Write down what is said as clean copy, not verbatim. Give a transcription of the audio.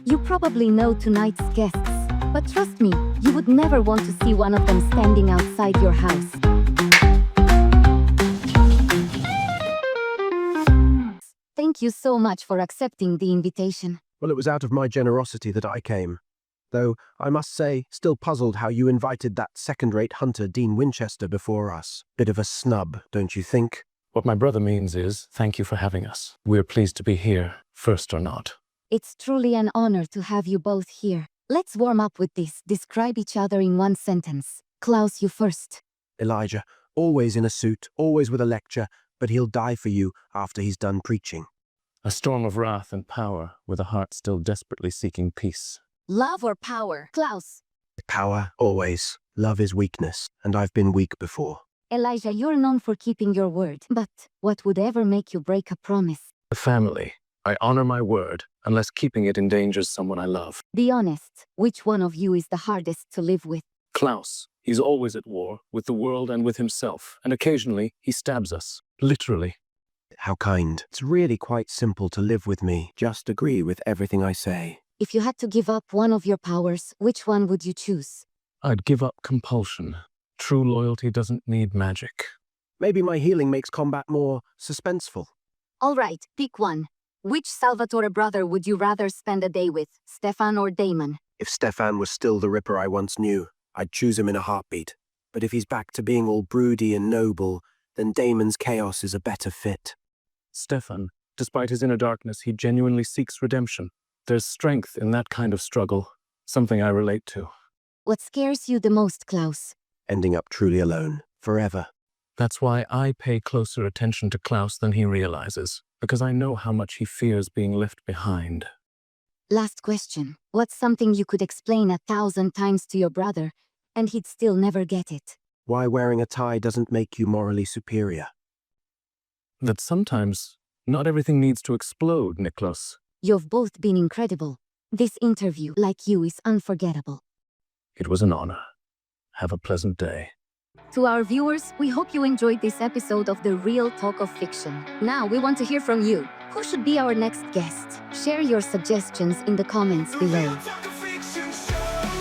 You probably know tonight's guests, but trust me, you would never want to see one of them standing outside your house. Thank you so much for accepting the invitation. Well, it was out of my generosity that I came. Though, I must say, still puzzled how you invited that second-rate hunter Dean Winchester before us. Bit of a snub, don't you think? What my brother means is, thank you for having us. We're pleased to be here, first or not. It's truly an honor to have you both here. Let's warm up with this. Describe each other in one sentence. Klaus, you first. Elijah, always in a suit, always with a lecture, but he'll die for you after he's done preaching. A storm of wrath and power, with a heart still desperately seeking peace. Love or power? Klaus. Power, always. Love is weakness, and I've been weak before. Elijah, you're known for keeping your word. But what would ever make you break a promise? The family. I honor my word, unless keeping it endangers someone I love. Be honest. Which one of you is the hardest to live with? Klaus. He's always at war, with the world and with himself, and occasionally he stabs us. Literally. How kind. It's really quite simple to live with me. Just agree with everything I say. If you had to give up one of your powers, which one would you choose? I'd give up compulsion. True loyalty doesn't need magic. Maybe my healing makes combat more suspenseful. All right, pick one. Which Salvatore brother would you rather spend a day with, Stefan or Damon? If Stefan was still the Ripper I once knew, I'd choose him in a heartbeat. But if he's back to being all broody and noble, then Damon's chaos is a better fit. Stefan, despite his inner darkness, he genuinely seeks redemption. There's strength in that kind of struggle, something I relate to. What scares you the most, Klaus? Ending up truly alone, forever. That's why I pay closer attention to Klaus than he realizes, because I know how much he fears being left behind. Last question. What's something you could explain 1,000 times to your brother, and he'd still never get it? Why wearing a tie doesn't make you morally superior. That sometimes not everything needs to explode, Nicholas. You've both been incredible. This interview, like you, is unforgettable. It was an honor. Have a pleasant day. To our viewers, we hope you enjoyed this episode of The Real Talk of Fiction. Now we want to hear from you. Who should be our next guest? Share your suggestions in the comments below.